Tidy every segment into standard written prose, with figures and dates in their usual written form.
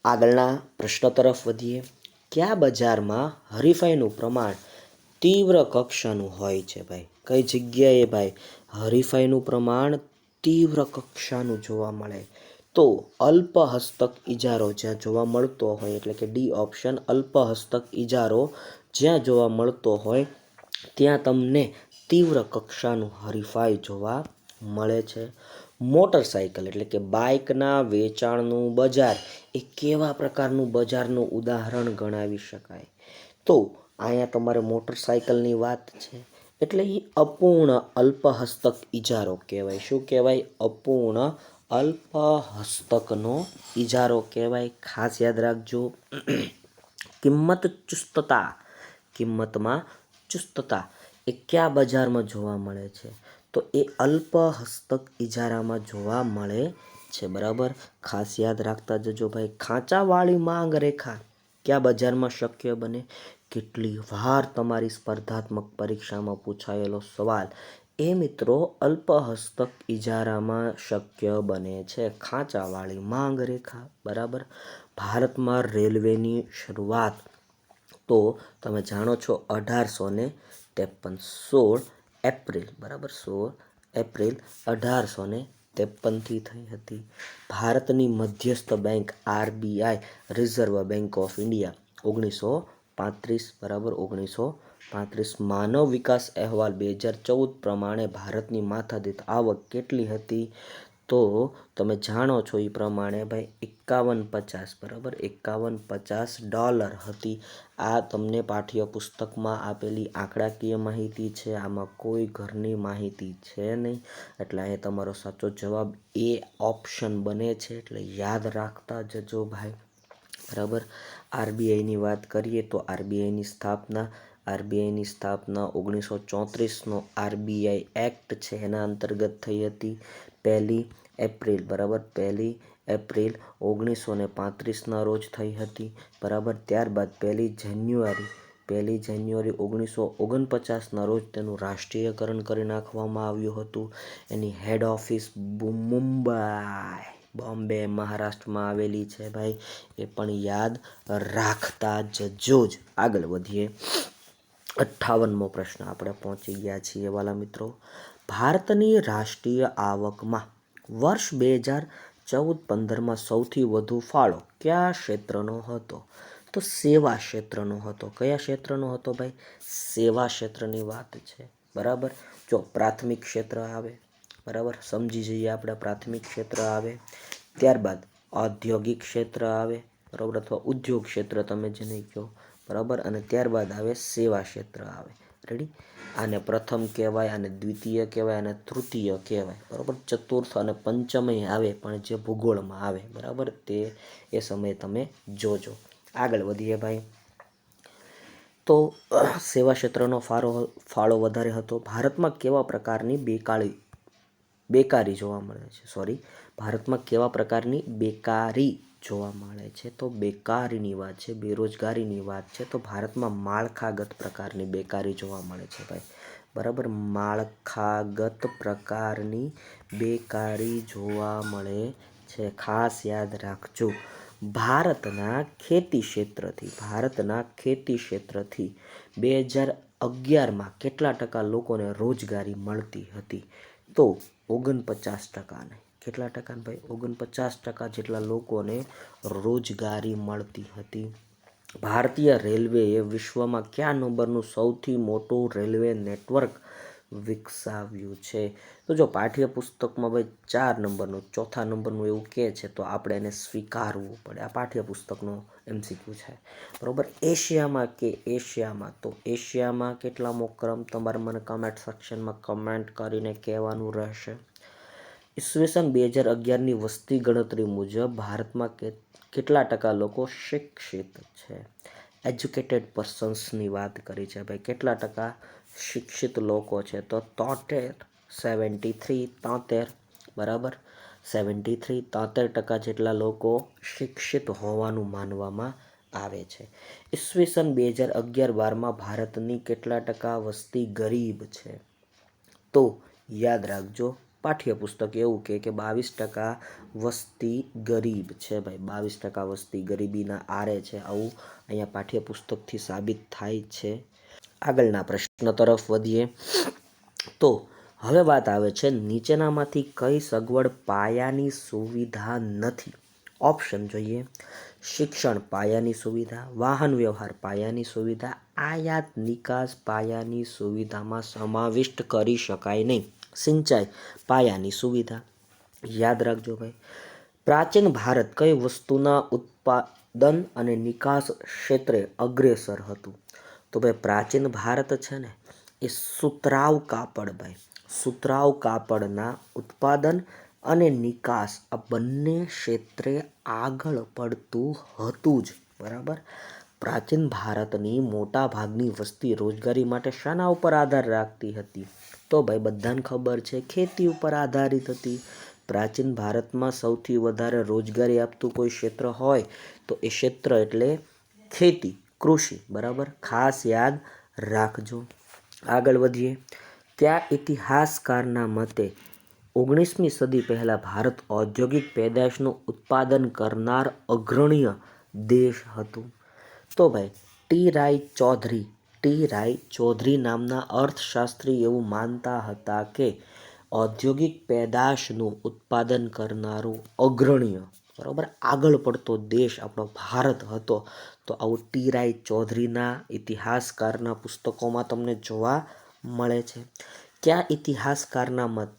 આગળના પ્રશ્ન તરફ વધીએ. કયા બજારમાં હરીફાઈનું પ્રમાણ તીવ્ર કક્ષાનું હોય છે ભાઈ? કઈ જગ્યાએ ભાઈ હરીફાઈનું પ્રમાણ તીવ્ર કક્ષાનું જોવા મળે? તો અલ્પ હસ્તક ઇજારો જ્યાં જોવા મળતો હોય, એટલે કે ડી ઓપ્શન, અલ્પ હસ્તક ઇજારો જ્યાં જોવા મળતો હોય ત્યાં તમને તીવ્ર કક્ષાનું હરીફાઈ જોવા મળે છે. મોટરસાયકલ એટલે કે બાઇકના વેચાણનું બજાર એ કેવા પ્રકારનું બજારનું ઉદાહરણ ગણાવી શકાય? તો અહીંયા તમારે મોટરસાયકલની વાત છે એટલે એ અપૂર્ણ અલ્પ હસ્તક ઇજારો કહેવાય. શું કહેવાય? અપૂર્ણ અલ્પ હસ્તકનો ઇજારો કહેવાય. ખાસ યાદ રાખજો. કિંમત ચુસ્તતા, કિંમતમાં ચુસ્તતા એ કયા બજારમાં જોવા મળે છે? તો એ અલ્પ હસ્તક ઇજારામાં જોવા મળે છે. બરાબર, ખાસ યાદ રાખતા જજો ભાઈ. ખાંચાવાળી માંગ રેખા કયા બજારમાં શક્ય બને? કેટલી વાર તમારી સ્પર્ધાત્મક પરીક્ષામાં પૂછાયેલો સવાલ એ મિત્રો અલ્પ હસ્તક ઇજારામાં શક્ય બને છે. ખાંચાવાળી માંગ રેખા. બરાબર. ભારતમાં રેલવેની શરૂઆત તો તમે જાણો છો 1853, 16 એપ્રિલ. બરાબર, 16 એપ્રિલ 1853થી થઈ હતી. ભારતની મધ્યસ્થ bank RBI, reserve bank of India, 1935. બરાબર, 1935. માનવ વિકાસ અહેવાલ 2014 પ્રમાણે ભારતની માથાદીઠ આવક કેટલી હતી? તો તમે જાણો છો એ પ્રમાણે ભાઈ 5150. બરાબર, $51 હતી. આ તમને પાઠ્યપુસ્તકમાં આપેલી આંકડાકીય માહિતી છે. આમાં કોઈ ઘરની માહિતી છે નહીં, એટલે અહીંયા તમારો સાચો જવાબ એ ઓપ્શન બને છે. એટલે યાદ રાખતા જજો ભાઈ. બરાબર. RBIની વાત કરીએ તો RBIની સ્થાપના 1934નો RBI એક્ટ છે એના અંતર્ગત થઈ હતી. 1 એપ્રિલ. બરાબર, 1 એપ્રિલ 1935ના રોજ થઈ હતી. બરાબર. ત્યારબાદ 1 જાન્યુઆરી 1949ના રોજ તેનું રાષ્ટ્રીયકરણ કરી નાખવામાં આવ્યું હતું. એની હેડ ઓફિસ મુંબઈ, બોમ્બે, મહારાષ્ટ્રમાં આવેલી છે ભાઈ. એ પણ યાદ રાખતા જજો જ. આગળ વધીએ. 58મો પ્રશ્ન આપણે પહોંચી ગયા છીએ વાલા મિત્રો. ભારતની રાષ્ટ્રીય આવકમાં વર્ષ 2014-15માં સૌથી વધુ ફાળો કયા ક્ષેત્રનો હતો? તો સેવા ક્ષેત્રનો હતો. કયા ક્ષેત્રનો હતો ભાઈ? સેવા ક્ષેત્રની વાત છે. બરાબર. જો પ્રાથમિક ક્ષેત્ર આવે, બરાબર, સમજી જઈએ આપણે. પ્રાથમિક ક્ષેત્ર આવે, ત્યારબાદ ઔદ્યોગિક ક્ષેત્ર આવે, બરાબર, અથવા ઉદ્યોગ ક્ષેત્ર તમે જેને કહો. બરાબર. અને ત્યારબાદ આવે સેવા ક્ષેત્ર આવે. રેડી? આને પ્રથમ કહેવાય, આને દ્વિતીય કહેવાય, અને તૃતીય કહેવાય. બરાબર. ચતુર્થ અને પંચમય આવે પણ જે ભૂગોળમાં આવે. બરાબર, તે એ સમયે તમે જોજો. આગળ વધીએ ભાઈ. તો સેવા ક્ષેત્રનો ફાળો વધારે હતો. ભારતમાં કેવા પ્રકારની બેકારી જોવા મળે છે? ભારતમાં કેવા પ્રકારની બેકારી જોવા મળે છે? તો બેકારીની વાત છે, બેરોજગારીની વાત છે, તો ભારતમાં માળખાગત પ્રકારની બેકારી જોવા મળે છે ભાઈ. બરાબર, માળખાગત પ્રકારની બેકારી જોવા મળે છે. ખાસ યાદ રાખજો. ભારતના ખેતી ક્ષેત્રથી 2011માં કેટલા ટકા લોકોને રોજગારી મળતી હતી? તો 49%. કેટલા ટકા ભાઈ? 49% જેટલા લોકોને રોજગારી મળતી હતી. ભારતીય રેલવેએ વિશ્વમાં કયા નંબરનું સૌથી મોટું રેલવે નેટવર્ક વિકસાવ્યું છે? તો જો પાઠ્યપુસ્તકમાં ભાઈ 4 નંબરનું, ચોથા નંબરનું એવું કહે છે, તો આપણે એને સ્વીકારવું પડે. આ પાઠ્યપુસ્તકનો MCQ છે. બરાબર. એશિયામાં તો એશિયામાં કેટલામો ક્રમ? તમારે મને કમેન્ટ સેક્શનમાં કમેન્ટ કરીને કહેવાનું રહેશે. ઈસવીસન 2011ની વસ્તી ગણતરી મુજબ ભારતમાં કેટલા ટકા લોકો શિક્ષિત છે? એજ્યુકેટેડ પર્સન્સની વાત કરી છે ભાઈ. કેટલા ટકા શિક્ષિત લોકો છે? તો 73. બરાબર, 73% જેટલા લોકો શિક્ષિત હોવાનું માનવામાં આવે છે. ઈસવીસન 2011-12માં ભારતની કેટલા ટકા વસ્તી ગરીબ છે? તો યાદ રાખજો પાઠ્યપુસ્તક એવું કે 22% વસ્તી ગરીબ છે ભાઈ, 22% વસ્તી ગરીબીના આરે છે, આવું અહીંયા પાઠ્યપુસ્તકથી સાબિત થાય છે. આગળના પ્રશ્ન તરફ વધીએ તો હવે વાત આવે છે નીચેનામાંથી કઈ સગવડ પાયાની સુવિધા નથી. ઓપ્શન જોઈએ. શિક્ષણ પાયાની સુવિધા, વાહન વ્યવહાર પાયાની સુવિધા, આયાત નિકાસ પાયાની સુવિધામાં સમાવિષ્ટ કરી શકાય નહીં, સિંચાઈ પાયાની સુવિધા. યાદ રાખજો ભાઈ. પ્રાચીન ભારત કઈ વસ્તુના ઉત્પાદન અને નિકાસ ક્ષેત્રે અગ્રેસર હતું? તો ભાઈ પ્રાચીન ભારત છે ને એ સુતરાઉ કાપડ ભાઈ, સુતરાઉ કાપડના ઉત્પાદન અને નિકાસ આ બંને ક્ષેત્રે આગળ પડતું હતું જ, બરાબર. પ્રાચીન ભારતની મોટા ભાગની વસ્તી રોજગારી માટે શાના ઉપર આધાર રાખતી હતી? તો ભાઈ બધાને ખબર છે ખેતી ઉપર આધારિત હતી. પ્રાચીન ભારતમાં સૌથી વધારે રોજગારી આપતું કોઈ ક્ષેત્ર હોય તો એ ક્ષેત્ર એટલે ખેતી, કૃષિ, બરાબર. ખાસ યાદ રાખજો. આગળ વધીએ. ત્યાં ઇતિહાસકારના મતે 19મી સદી પહેલાં ભારત ઔદ્યોગિક પેદાશનું ઉત્પાદન કરનાર અગ્રણીય દેશ હતું. તો ભાઈ ટી રાય ચૌધરી નામના અર્થશાસ્ત્રી એવું માનતા હતા કે ઔદ્યોગિક પેદાશનું ઉત્પાદન કરનારું અગ્રણીય, બરાબર, આગળ પડતો દેશ આપણો ભારત હતો. તો આવું ટી રાય ચૌધરીના ઇતિહાસકારના પુસ્તકોમાં તમને જોવા મળે છે. કયા ઇતિહાસકારના મત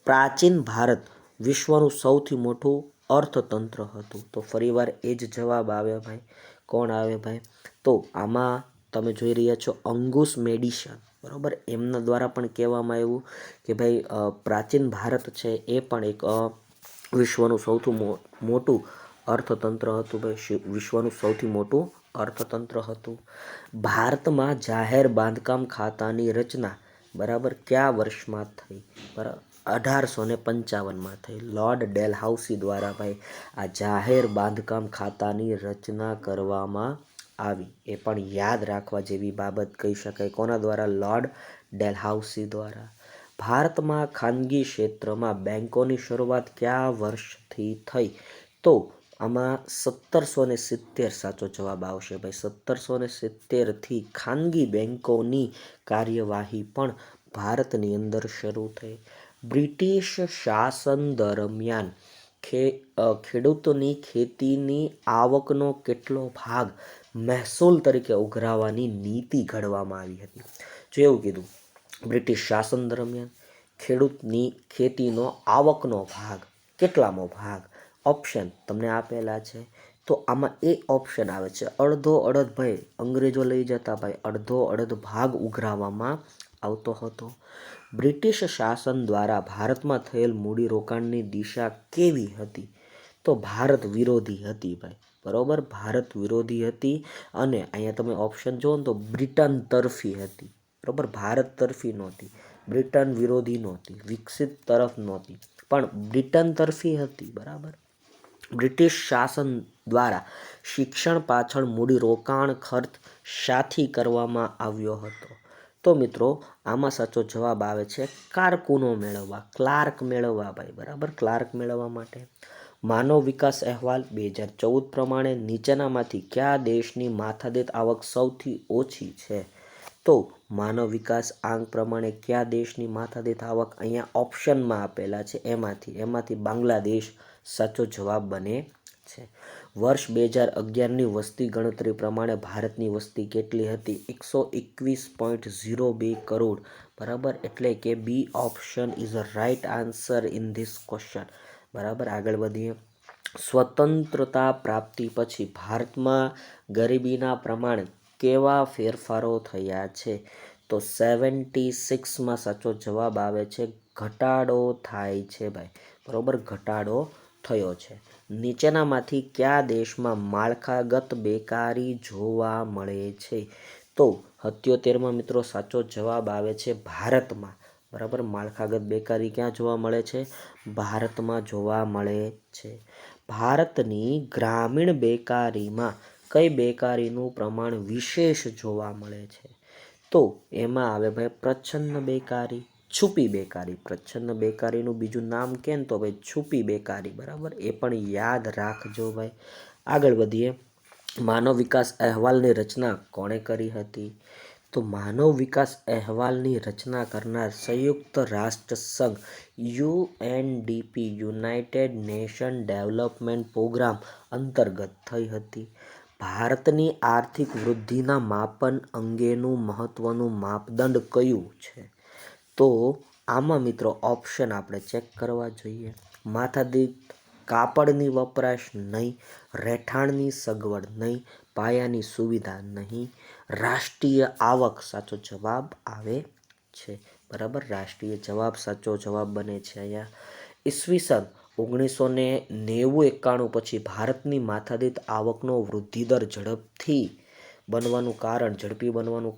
પ્રાચીન ભારત વિશ્વનું સૌથી મોટું અર્થતંત્ર હતું? તો ફરીવાર એ જ જવાબ આવે ભાઈ. કોણ આવે ભાઈ? તો આમાં તમે જોઈ રહ્યા છો અંગુસ મેડિસન, બરાબર. એમના દ્વારા પણ કહેવામાં આવ્યું કે ભાઈ પ્રાચીન ભારત છે એ પણ એક વિશ્વનું સૌથી મોટું અર્થતંત્ર હતું ભાઈ, વિશ્વનું સૌથી મોટું અર્થતંત્ર હતું. ભારતમાં જાહેર બાંધકામ ખાતાની રચના, બરાબર, કયા વર્ષમાં થઈ? બરાબર, 1855માં થઈ. લોર્ડ ડેલહાઉસી દ્વારા ભાઈ આ જાહેર બાંધકામ ખાતાની રચના કરવામાં આવી. એ પણ યાદ રાખવા જેવી બાબત કહી શકાય. કોના દ્વારા? લોર્ડ ડેલહાઉસી દ્વારા. ભારતમાં ખાનગી ક્ષેત્રમાં બેંકોની શરૂઆત કયા વર્ષથી થઈ? તો આમાં 1770 સાચો જવાબ આવશે ભાઈ. 1770થી ખાનગી બેંકોની કાર્યવાહી પણ ભારતની અંદર શરૂ થઈ. બ્રિટિશ શાસન દરમિયાન ખેડૂતોની ખેતીની આવકનો કેટલો ભાગ મહેસૂલ તરીકે ઉઘરાવવાની નીતિ ઘડવામાં આવી હતી? જો એવું કીધું બ્રિટિશ શાસન દરમિયાન ખેડૂતની ખેતીનો આવકનો ભાગ, કેટલામો ભાગ? ઓપ્શન તમને આપેલા છે. તો આમાં એ ઓપ્શન આવે છે અડધો અડધ ભાઈ. અંગ્રેજો લઈ જતા ભાઈ, અડધો અડધ ભાગ ઉઘરાવવામાં આવતો હતો. બ્રિટિશ શાસન દ્વારા ભારતમાં થયેલ મૂડીરોકાણની દિશા કેવી હતી? તો ભારત વિરોધી હતી ભાઈ, બરાબર. ભારત વિરોધી હતી અને અહીંયા તમે ઓપ્શન જુઓ ને તો બ્રિટન તરફી હતી, બરાબર. ભારત તરફી નહોતી, બ્રિટન વિરોધી નહોતી, વિકસિત તરફ નહોતી, પણ બ્રિટન તરફી હતી, બરાબર. બ્રિટિશ શાસન દ્વારા શિક્ષણ પાછળ મૂડીરોકાણ ખર્ચ શાથી કરવામાં આવ્યો હતો? તો મિત્રો આમાં સાચો જવાબ આવે છે કારકુનો મેળવવા, ક્લાર્ક મેળવવા ભાઈ, બરાબર. ક્લાર્ક મેળવવા માટે. માનવ વિકાસ અહેવાલ 2014 પ્રમાણે નીચેનામાંથી કયા દેશની માથાદીઠ આવક સૌથી ઓછી છે? તો માનવ વિકાસ આંક પ્રમાણે કયા દેશની માથાદીઠ આવક અહીંયા ઓપ્શનમાં આપેલા છે એમાંથી બાંગ્લાદેશ સાચો જવાબ બને છે. વર્ષ 2011ની વસ્તી ગણતરી પ્રમાણે ભારતની વસ્તી કેટલી હતી? 121.02 કરોડ, બરાબર. એટલે કે B option is a right answer in this question, બરાબર. આગળ વધીએ. સ્વતંત્રતા પ્રાપ્તિ પછી ભારતમાં ગરીબીના પ્રમાણ કેવા ફેરફારો થયા છે? તો 76માં સાચો જવાબ આવે છે ઘટાડો થાય છે ભાઈ, બરાબર. ઘટાડો થયો છે. નીચેનામાંથી કયા દેશમાં માળખાગત બેકારી જોવા મળે છે? તો 77માં મિત્રો સાચો જવાબ આવે છે ભારતમાં, બરાબર. માળખાગત બેકારી ક્યાં જોવા મળે છે? ભારતમાં જોવા મળે છે. ભારતની ગ્રામીણ બેકારીમાં કઈ બેકારીનું પ્રમાણ વિશેષ જોવા મળે છે? તો એમાં આવે ભાઈ પ્રચ્છન્ન બેકારી, છુપી બેકારી. પ્રચ્છન્ન બેકારીનું બીજું નામ કે ને તો ભાઈ છુપી બેકારી, બરાબર, એ પણ યાદ રાખજો ભાઈ. આગળ વધીએ. માનવ વિકાસ અહેવાલની રચના કોણે કરી હતી? તો માનવ વિકાસ અહેવાલની રચના કરનાર સંયુક્ત રાષ્ટ્ર સંઘ UNDP United Nation Development Programme અંતર્ગત થઈ હતી. ભારતની આર્થિક વૃદ્ધિના માપન અંગેનું મહત્વનું માપદંડ કયું છે? તો આમાં મિત્રો ઓપ્શન આપણે ચેક કરવા જોઈએ. માથાદીઠ કાપડની વપરાશ નહીં, રહેઠાણની સગવડ નહીં, પાયાની સુવિધા નહીં, રાષ્ટ્રીય આવક સાચો જવાબ આવે છે, બરાબર. રાષ્ટ્રીય જવાબ સાચો જવાબ બને છે અહીંયા. ઈસવીસન 1990-91 પછી ભારતની માથાદીઠ આવકનો વૃદ્ધિદર ઝડપી બનવાનું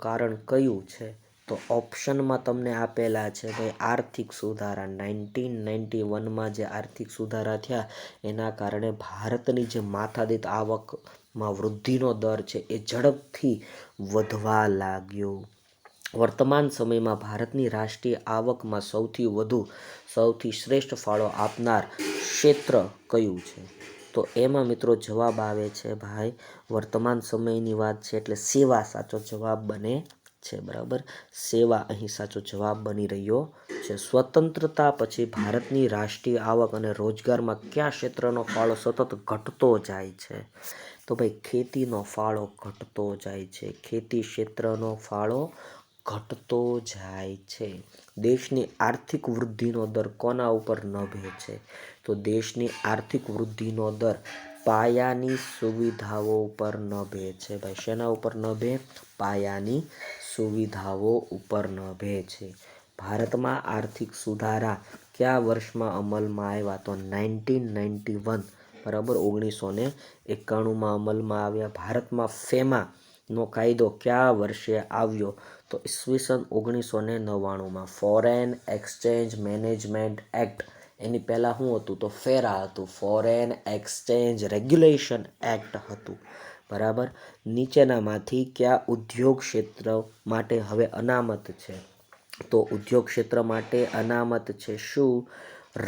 કારણ કયું છે? તો ઓપ્શનમાં તમને આપેલા છે ભાઈ આર્થિક સુધારા. 1991માં જે આર્થિક સુધારા થયા એના કારણે ભારતની જે માથાદીઠ આવકમાં વૃદ્ધિનો દર છે એ ઝડપથી વધવા લાગ્યો. વર્તમાન સમયમાં ભારતની રાષ્ટ્રીય આવકમાં સૌથી શ્રેષ્ઠ ફાળો આપનાર ક્ષેત્ર કયું છે? તો એમાં મિત્રો જવાબ આવે છે ભાઈ, વર્તમાન સમયની વાત છે એટલે સેવા સાચો જવાબ બને છે, બરાબર. સેવા અહીં સાચો જવાબ બની રહ્યો છે. સ્વતંત્રતા પછી ભારતની રાષ્ટ્રીય આવક અને રોજગારમાં કયા ક્ષેત્રનો ફાળો સતત ઘટતો જાય છે? તો ભાઈ ખેતીનો ફાળો ઘટતો જાય છે. ખેતી ક્ષેત્રનો ફાળો ઘટતો જાય છે. દેશની આર્થિક વૃદ્ધિનો દર કોના ઉપર નભે છે? તો દેશની આર્થિક વૃદ્ધિનો દર પાયાની સુવિધાઓ ઉપર નભે છે ભાઈ. શેના ઉપર નભે? પાયાની સુવિધાઓ ઉપર નભે છે. ભારતમાં આર્થિક સુધારા કયા વર્ષમાં અમલમાં આવ્યા? તો 1991, બરાબર, 1991માં અમલમાં આવ્યા. ભારતમાં ફેમા નો કાયદો કયા વર્ષે આવ્યો? તો ઈસવીસન 1999માં. ફોરેન એક્સચેન્જ મેનેજમેન્ટ એક્ટ, એની પહેલાં શું હતું? તો ફેરા હતું. ફોરેન એક્સચેન્જ રેગ્યુલેશન એક્ટ હતું, બરાબર. નીચેનામાંથી કયા ઉદ્યોગ ક્ષેત્ર માટે હવે અનામત છે? તો ઉદ્યોગ ક્ષેત્ર માટે અનામત છે શું?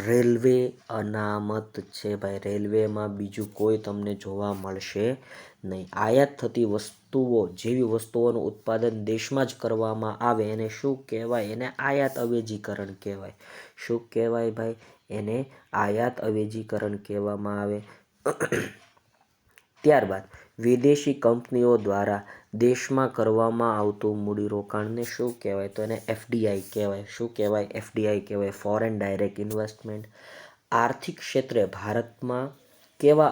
રેલવે અનામત છે ભાઈ. રેલવેમાં બીજું કોઈ તમને જોવા મળશે નહીં. આયાત થતી વસ્તુઓ જેવી વસ્તુઓનું ઉત્પાદન દેશમાં જ કરવામાં આવે એને શું કહેવાય? એને આયાત અવેજીકરણ કહેવાય. શું કહેવાય ભાઈ? એને આયાત અવેજીકરણ કહેવામાં આવે. ત્યારબાદ વિદેશી કંપનીઓ દ્વારા દેશમાં કરવામાં આવતું મૂડીરોકાણને શું કહેવાય? તો એને એફડીઆઈ કહેવાય. શું કહેવાય? એફડીઆઈ કહેવાય, ફોરેન ડાયરેક્ટ ઇન્વેસ્ટમેન્ટ. આર્થિક ક્ષેત્રે ભારતમાં કેવા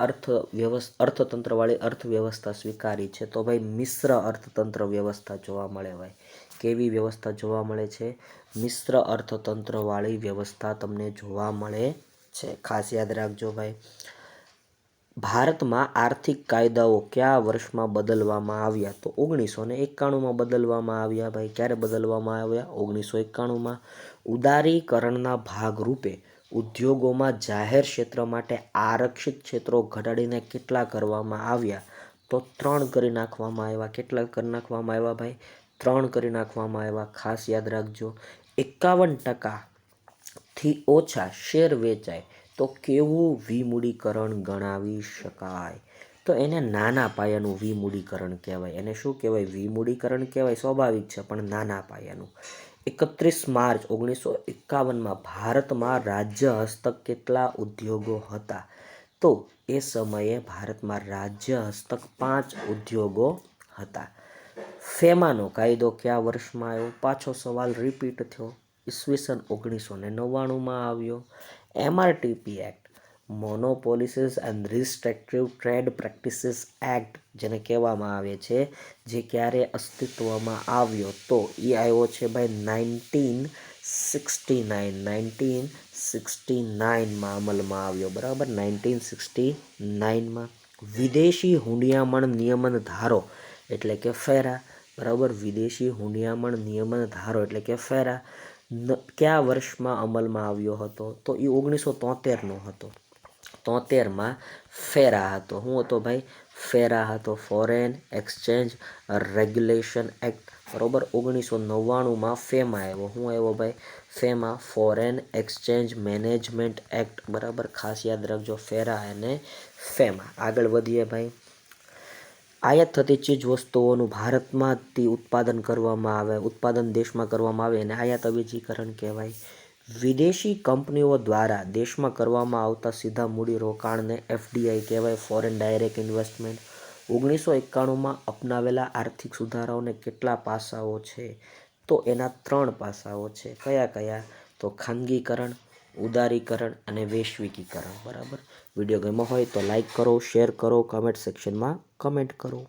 અર્થતંત્રવાળી અર્થવ્યવસ્થા સ્વીકારી છે? તો ભાઈ મિશ્ર અર્થતંત્ર વ્યવસ્થા જોવા મળે ભાઈ. કેવી વ્યવસ્થા જોવા મળે છે? મિશ્ર અર્થતંત્રવાળી વ્યવસ્થા તમને જોવા મળે છે, ખાસ યાદ રાખજો ભાઈ. ભારતમાં આર્થિક કાયદાઓ કયા વર્ષમાં બદલવામાં આવ્યા? તો 1991માં બદલવામાં આવ્યા ભાઈ. ક્યારે બદલવામાં આવ્યા? 1991માં. ઉદારીકરણના ભાગરૂપે ઉદ્યોગોમાં જાહેર ક્ષેત્ર માટે આરક્ષિત ક્ષેત્રો ઘટાડીને કેટલા કરવામાં આવ્યા? તો 3 કરી નાખવામાં આવ્યા. કેટલા કરી નાખવામાં આવ્યા ભાઈ? 3 કરી નાખવામાં આવ્યા. ખાસ યાદ રાખજો. 51%થી ઓછા શેર વેચાય તો કેવું વિમૂડીકરણ ગણાવી શકાય? તો એને નાના પાયાનું વિમૂડીકરણ કહેવાય. એને શું કહેવાય? વિમૂડીકરણ કહેવાય. સ્વાભાવિક છે, પણ નાના પાયાનું. 31 માર્ચ 1951માં ભારતમાં રાજ્ય હસ્તક કેટલા ઉદ્યોગો હતા? તો એ સમયે ભારતમાં રાજ્ય હસ્તક 5 ઉદ્યોગો હતા. ફેમાનો કાયદો કયા વર્ષમાં આવ્યો? પાછો સવાલ રિપીટ થયો. ઈસવીસન 1999માં આવ્યો. MRTP act, monopolies and restrictive trade practices act જેને કહેવામાં આવે છે, જે ક્યારે અસ્તિત્વમાં આવ્યો? તો એ આવ્યો છે ભાઈ 1969માં અમલમાં આવ્યો, બરાબર. 1969માં. વિદેશી હુંડિયામણ નિયમન ધારો એટલે કે ફેરા, બરાબર. વિદેશી હુંડિયામણ નિયમન ધારો એટલે કે ફેરા કયા વર્ષમાં અમલમાં આવ્યો હતો? તો એ 1973નો હતો. 73માં ફેરા હતો. શું હતો ભાઈ? ફેરા હતો ફોરેન એક્સચેન્જ રેગ્યુલેશન એક્ટ, બરોબર. 1999માં ફેમા આવ્યો. શું આવ્યો ભાઈ? ફેમા, ફોરેન એક્સચેન્જ મેનેજમેન્ટ એક્ટ, બરાબર. ખાસ યાદ રાખજો ફેરા અને ફેમા. આગળ વધીએ ભાઈ. આયાત થતી ચીજ વસ્તુઓનું ભારતમાંથી ઉત્પાદન દેશમાં કરવામાં આવે અને આયાત અવેજીકરણ કહેવાય. વિદેશી કંપનીઓ દ્વારા દેશમાં કરવામાં આવતા સીધા મૂડીરોકાણને એફડીઆઈ કહેવાય, ફોરેન ડાયરેક્ટ ઇન્વેસ્ટમેન્ટ. 1991માં અપનાવેલા આર્થિક સુધારાઓને કેટલા પાસાઓ છે? તો એના 3 પાસાઓ છે. કયા કયા? તો ખાનગીકરણ, ઉદારીકરણ અને વૈશ્વિકીકરણ, બરાબર. વિડીયો ગમ્યો હોય તો લાઈક કરો, શેર કરો, કમેન્ટ સેક્શનમાં કમેન્ટ કરો.